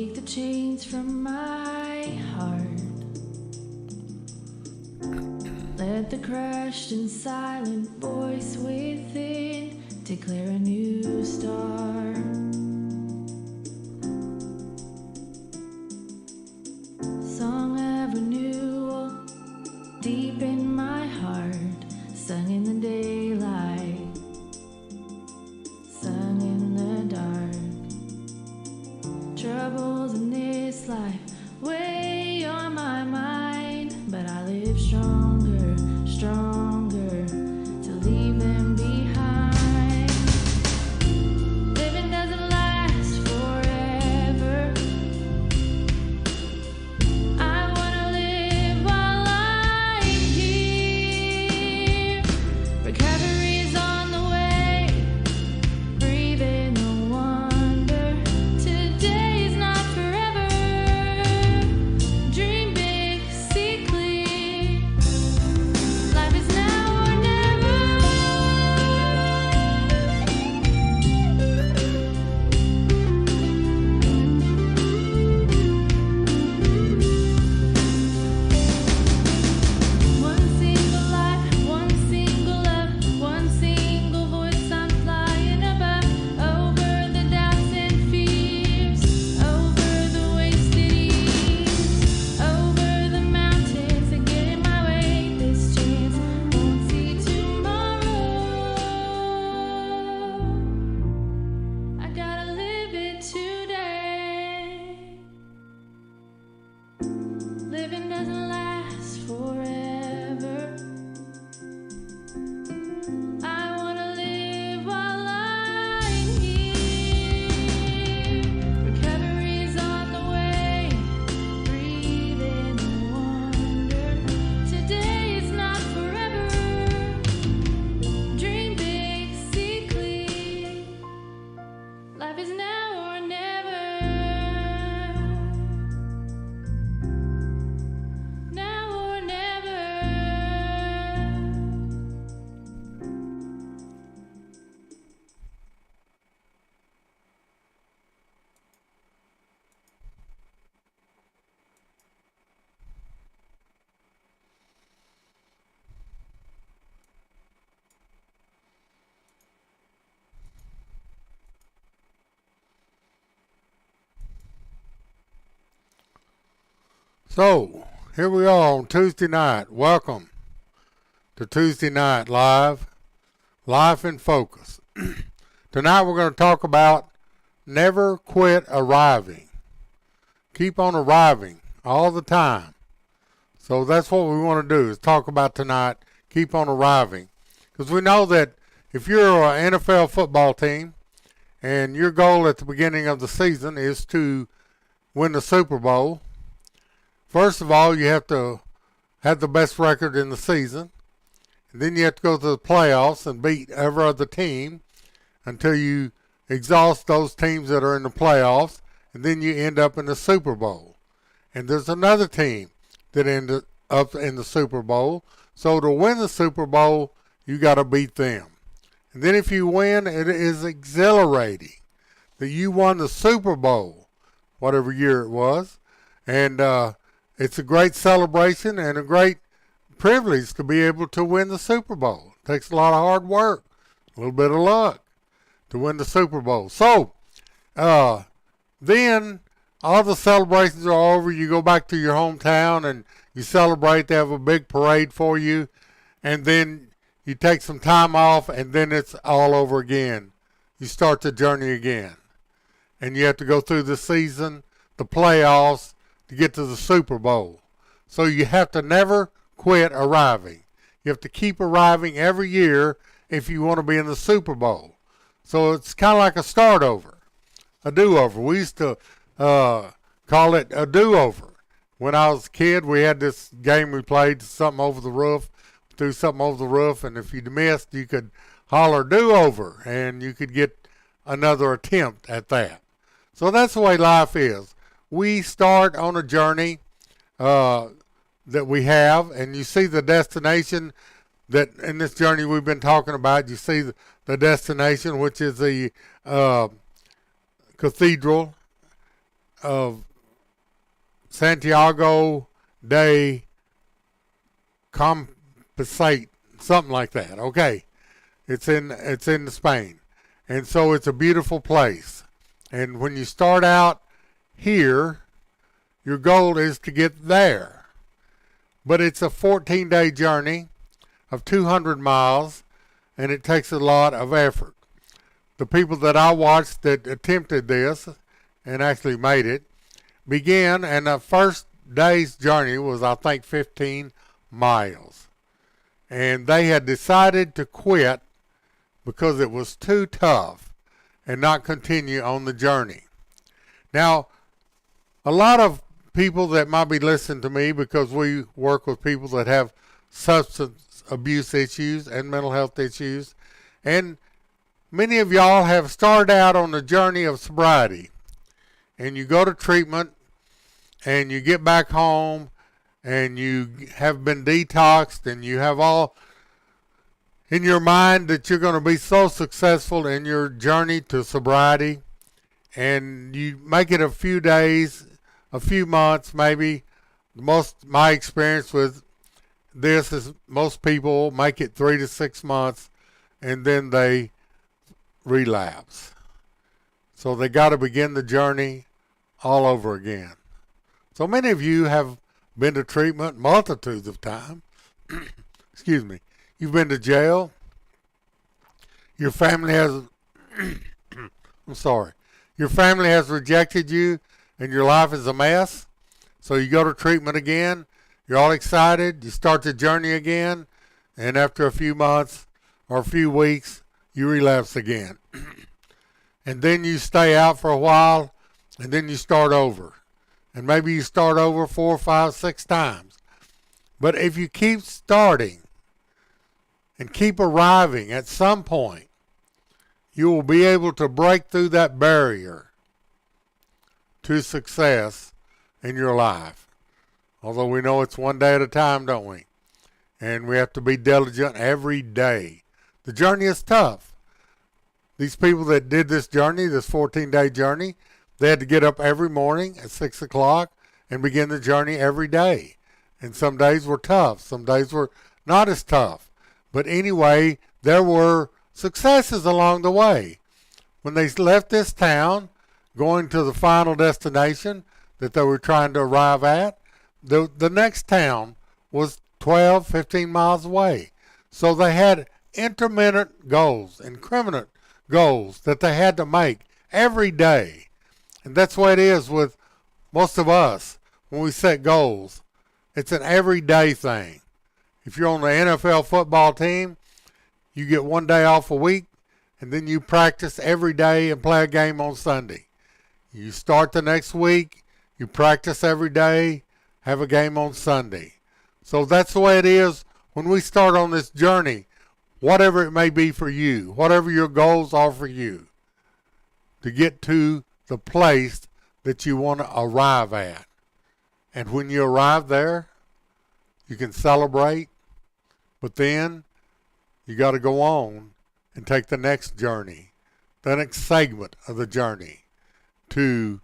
Take the chains from my heart. Let the crushed and silent voice within declare a new start. Song of renewal deep in my heart, sung in the daylight, sung in the dark. Troubles in this life weigh on my mind, but I live stronger, stronger to leave them behind. Living doesn't last forever. I wanna live while I'm here. Recovery's on the way. Breathe in the wonder. Today's not forever. Dream big, see clear. Life is now or never. One single life, one single love, one single voice I'm flying above. Over the doubts and fears, over the wasted years, over the mountains that get in my way. This chance won't see tomorrow. I gotta live it today. Living doesn't last forever. I wanna live while I'm here. Recovery's on the way. Breathe in the wonder. Today is not forever. Dream big, see clear. Life is now or never. Now or never. So, here we are on Tuesday night. Welcome to Tuesday Night Live, Life in Focus. Tonight we're going to talk about never quit arriving. Keep on arriving all the time. So that's what we want to do, is talk about tonight, keep on arriving. Because we know that if you're an NFL football team and your goal at the beginning of the season is to win the Super Bowl, first of all, you have to have the best record in the season. And then you have to go to the playoffs and beat every other team until you exhaust those teams that are in the playoffs. And then you end up in the Super Bowl. And there's another team that ended up in the Super Bowl. So to win the Super Bowl, you got to beat them. And then if you win, it is exhilarating that you won the Super Bowl, whatever year it was. And it's a great celebration and a great privilege to be able to win the Super Bowl. It takes a lot of hard work, a little bit of luck to win the Super Bowl. So, then all the celebrations are over. You go back to your hometown and you celebrate. They have a big parade for you. And then you take some time off, and then it's all over again. You start the journey again. And you have to go through the season, the playoffs, to get to the Super Bowl. So you have to never quit arriving. You have to keep arriving every year if you want to be in the Super Bowl. So it's kind of like a start over, a do-over. We used to call it a do-over. When I was a kid, we had this game we played, something over the roof, threw something over the roof, and if you missed, you could holler do-over, and you could get another attempt at that. So that's the way life is. We start on a journey that we have, and you see the destination that in this journey we've been talking about. You see the destination, which is the cathedral of Santiago de Compensate, something like that. Okay, it's in Spain, and so it's a beautiful place. And when you start out here, your goal is to get there, but it's a 14-day journey of 200 miles, and it takes a lot of effort. The people that I watched that attempted this and actually made it began, and the first day's journey was, I think, 15 miles. And they had decided to quit because it was too tough and not continue on the journey. Now, a lot of people that might be listening to me, because we work with people that have substance abuse issues and mental health issues, and many of y'all have started out on the journey of sobriety, and you go to treatment, and you get back home, and you have been detoxed, and you have all in your mind that you're going to be so successful in your journey to sobriety, and you make it a few days, a few months maybe. My experience with this is most people make it 3 to 6 months, and then they relapse. So they got to begin the journey all over again. So many of you have been to treatment multitudes of times. Excuse me. You've been to jail. Your family has, I'm sorry. Your family has rejected you, and your life is a mess. So you go to treatment again. You're all excited. You start the journey again. And after a few months or a few weeks, you relapse again. And then you stay out for a while, and then you start over. And maybe you start over 4, 5, 6 times. But if you keep starting and keep arriving, at some point, you will be able to break through that barrier to success in your life. Although we know it's one day at a time, don't we? And we have to be diligent every day. The journey is tough. These people that did this journey, this 14-day journey, they had to get up every morning at 6 o'clock and begin the journey every day. And some days were tough. Some days were not as tough. But anyway, there were successes along the way. When they left this town, going to the final destination that they were trying to arrive at, the next town was 12, 15 miles away. So they had intermittent goals, incremental goals that they had to make every day. And that's the way it is with most of us when we set goals. It's an everyday thing. If you're on the NFL football team, you get one day off a week, and then you practice every day and play a game on Sunday. You start the next week, you practice every day, have a game on Sunday. So that's the way it is when we start on this journey, whatever it may be for you, whatever your goals are for you, to get to the place that you want to arrive at. And when you arrive there, you can celebrate, but then you got to go on and take the next journey, the next segment of the journey to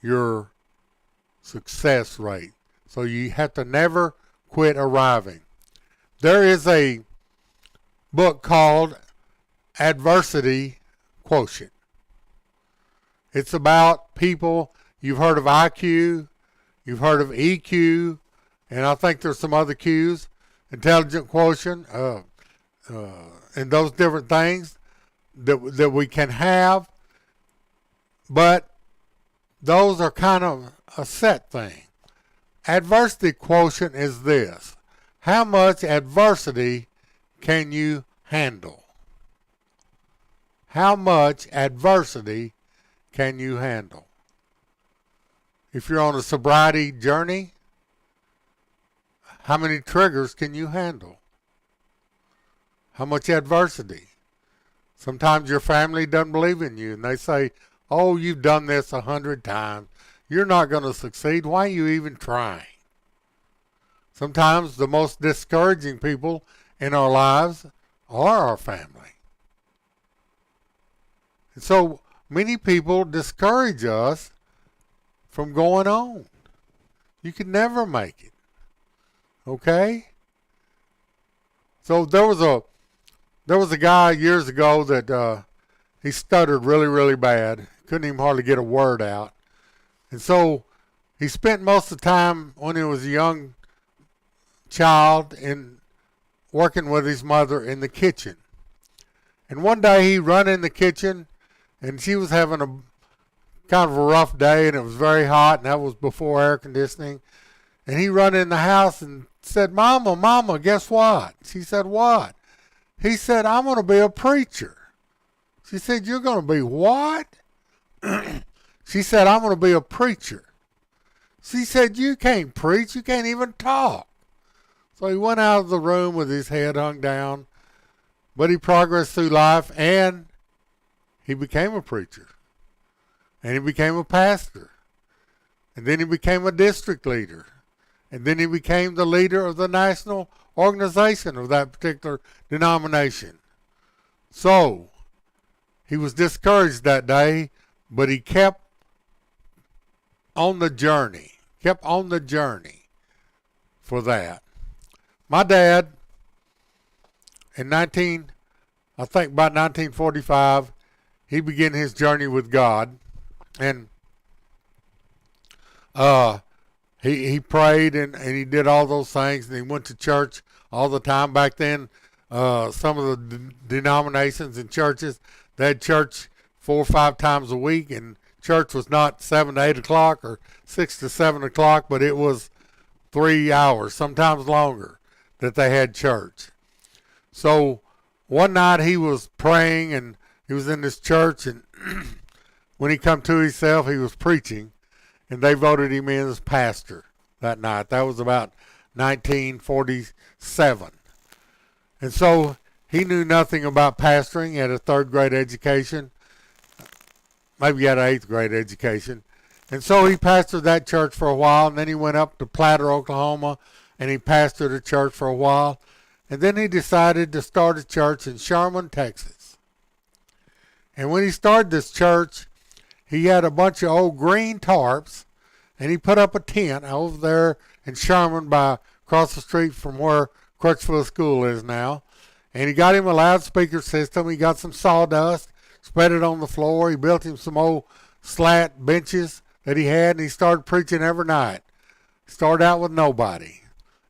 your success rate. So you have to never quit arriving. There is a book called Adversity Quotient. It's about people. You've heard of IQ, you've heard of EQ, and I think there's some other Qs, intelligent quotient, and those different things that we can have. But those are kind of a set thing. Adversity quotient is this: how much adversity can you handle? How much adversity can you handle? If you're on a sobriety journey, how many triggers can you handle? How much adversity? Sometimes your family doesn't believe in you, and they say, oh, you've done this 100 times. You're not going to succeed. Why are you even trying? Sometimes the most discouraging people in our lives are our family. And so many people discourage us from going on. You could never make it. Okay? So there was a guy years ago that he stuttered really, really bad. Couldn't even hardly get a word out. And so he spent most of the time when he was a young child in working with his mother in the kitchen. And one day he run in the kitchen, and she was having a kind of a rough day, and it was very hot, and that was before air conditioning. And he run in the house and said, "Mama, Mama, guess what?" She said, "What?" He said, "I'm going to be a preacher." She said, "You're going to be what?" She said, "I'm going to be a preacher." She said, "You can't preach. You can't even talk." So he went out of the room with his head hung down, but he progressed through life, and he became a preacher, and he became a pastor, and then he became a district leader, and then he became the leader of the national organization of that particular denomination. So he was discouraged that day, but he kept on the journey, for that. My dad, I think about 1945, he began his journey with God, and he prayed and he did all those things, and he went to church all the time. Back then, some of the denominations and churches, they had church 4 or 5 times a week, and church was not 7 to 8 o'clock or 6 to 7 o'clock, but it was 3 hours, sometimes longer, that they had church. So one night he was praying, and he was in this church, and when he come to himself, he was preaching, and they voted him in as pastor that night. That was about 1947. And so he knew nothing about pastoring. He had a 3rd grade education. Maybe he had an 8th grade education. And so he pastored that church for a while, and then he went up to Platter, Oklahoma, and he pastored a church for a while. And then he decided to start a church in Sherman, Texas. And when he started this church, he had a bunch of old green tarps, and he put up a tent over there in Sherman across the street from where Crutchfield School is now. And he got him a loudspeaker system. He got some sawdust, spread it on the floor. He built him some old slat benches that he had, and he started preaching every night. Started out with nobody.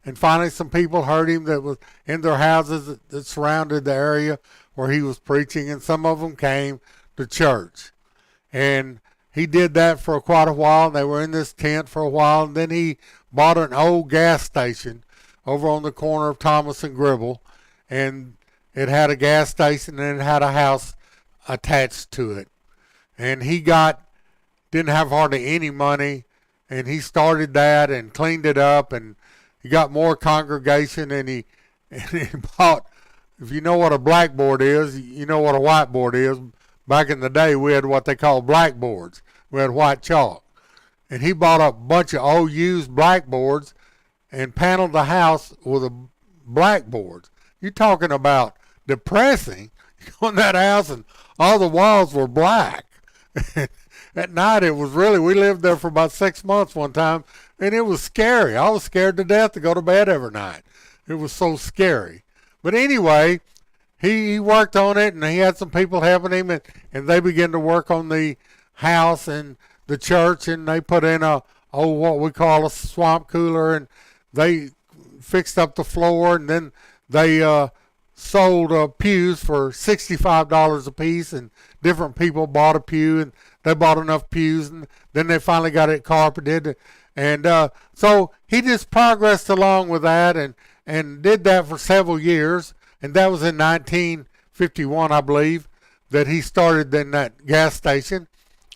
And finally some people heard him that was in their houses that surrounded the area where he was preaching, and some of them came to church. And he did that for quite a while. They were in this tent for a while, and then he bought an old gas station over on the corner of Thomas and Gribble, and it had a gas station and it had a house attached to it. And he didn't have hardly any money, and he started that and cleaned it up, and he got more congregation, and he bought, if you know what a blackboard is, you know what a whiteboard is. Back in the day, we had what they call blackboards. We had white chalk. And he bought a bunch of old used blackboards and paneled the house with a blackboards. You're talking about depressing. You go in that house and all the walls were black. At night it was really, we lived there for about 6 months one time, and it was scary. I was scared to death to go to bed every night. It was so scary. But anyway, he worked on it, and he had some people helping him, and they began to work on the house and the church, and they put in what we call a swamp cooler, and they fixed up the floor, and then they sold pews for $65 a piece, and different people bought a pew, and they bought enough pews, and then they finally got it carpeted. And so he just progressed along with that, and did that for several years. And that was in 1951, I believe, that he started then that gas station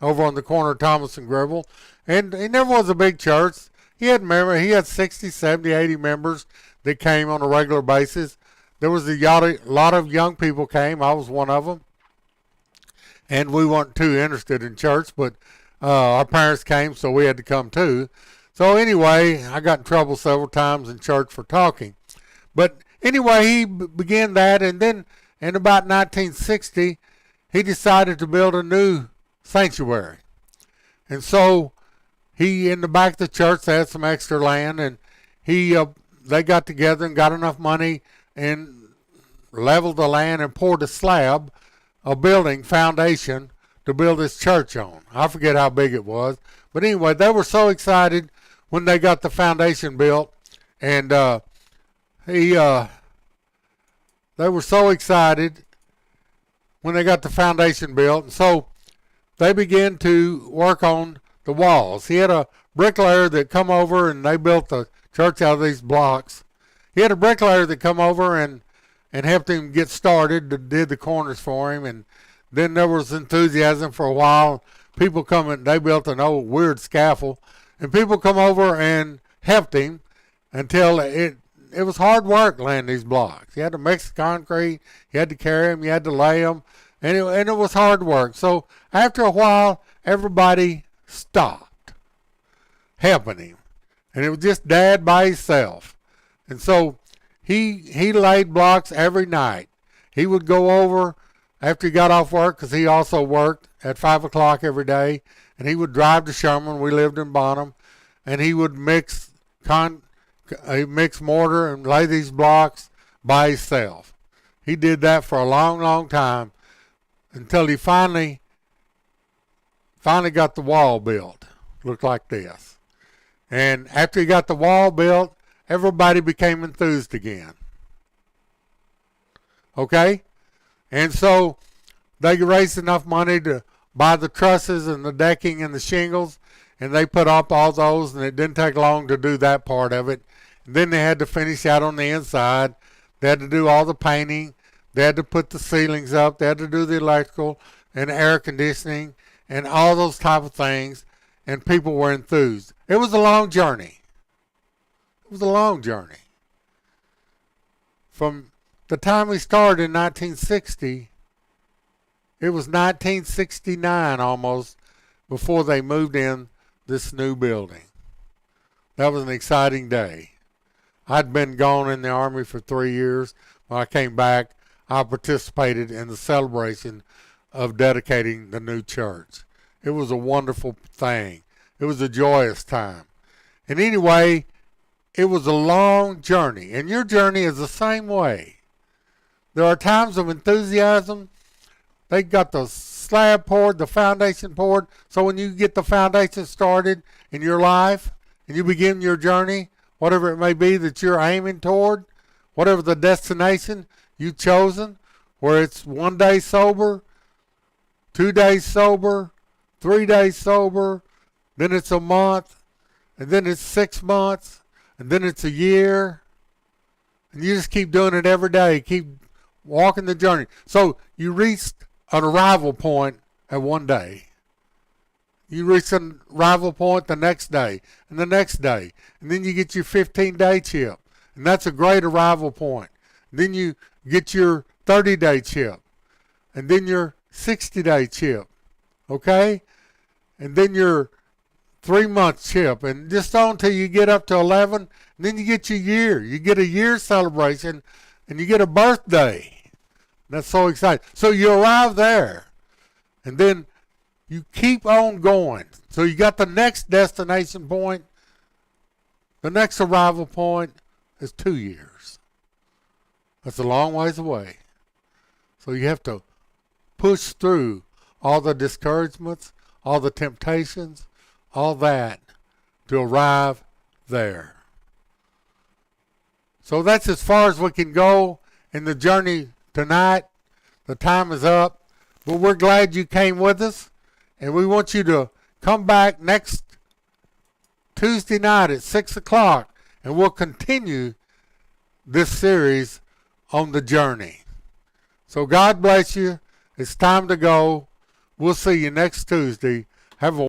over on the corner of Thomas and Gribble. And he never was a big church. He had 60, 70, 80 members that came on a regular basis. There was a lot of young people came. I was one of them. And we weren't too interested in church, but our parents came, so we had to come too. So anyway, I got in trouble several times in church for talking. But anyway, he began that, and then in about 1960, he decided to build a new sanctuary. And so he in the back of the church they had some extra land, and they got together and got enough money and leveled the land and poured a slab, a building foundation to build this church on. I forget how big it was, but anyway, they were so excited when they got the foundation built, and they were so excited when they got the foundation built, and so they began to work on the walls. He had a bricklayer that come over, and they built the church out of these blocks. He had a bricklayer that come over and helped him get started, did the corners for him, and then there was enthusiasm for a while. People come in, they built an old weird scaffold, and people come over and helped him until it was hard work laying these blocks. You had to mix the concrete, you had to carry them, you had to lay them, and it was hard work. So after a while, everybody stopped helping him, and it was just Dad by himself. And so he laid blocks every night. He would go over after he got off work, because he also worked at 5 o'clock every day, and he would drive to Sherman. We lived in Bonham, and he would mix mortar and lay these blocks by himself. He did that for a long, long time until he finally got the wall built. Looked like this. And after he got the wall built, everybody became enthused again. Okay? And so they raised enough money to buy the trusses and the decking and the shingles, and they put up all those, and it didn't take long to do that part of it. And then they had to finish out on the inside. They had to do all the painting. They had to put the ceilings up. They had to do the electrical and air conditioning and all those type of things, and people were enthused. It was a long journey. It was a long journey. From the time we started in 1960, it was 1969 almost before they moved in this new building. That was an exciting day. I'd been gone in the Army for 3 years. When I came back, I participated in the celebration of dedicating the new church. It was a wonderful thing. It was a joyous time. And anyway, it was a long journey, and your journey is the same way. There are times of enthusiasm. They got the slab poured, the foundation poured, so when you get the foundation started in your life and you begin your journey, whatever it may be that you're aiming toward, whatever the destination you've chosen, where it's 1 day sober, 2 days sober, 3 days sober, then it's a month, and then it's 6 months, and then it's a year, and you just keep doing it every day, keep walking the journey. So you reached an arrival point at 1 day. You reach an arrival point the next day, and the next day, and then you get your 15-day chip, and that's a great arrival point. And then you get your 30-day chip, and then your 60-day chip, okay? And then your 3-month chip, and just on until you get up to 11, and then you get your year. You get a year celebration, and you get a birthday. That's so exciting. So you arrive there, and then you keep on going. So you got the next destination point. The next arrival point is 2 years. That's a long ways away. So you have to push through all the discouragements, all the temptations, all that to arrive there. So that's as far as we can go in the journey tonight. The time is up, but we're glad you came with us, and we want you to come back next Tuesday night at 6 o'clock, and we'll continue this series on the journey. So God bless you. It's time to go. We'll see you next Tuesday. Have a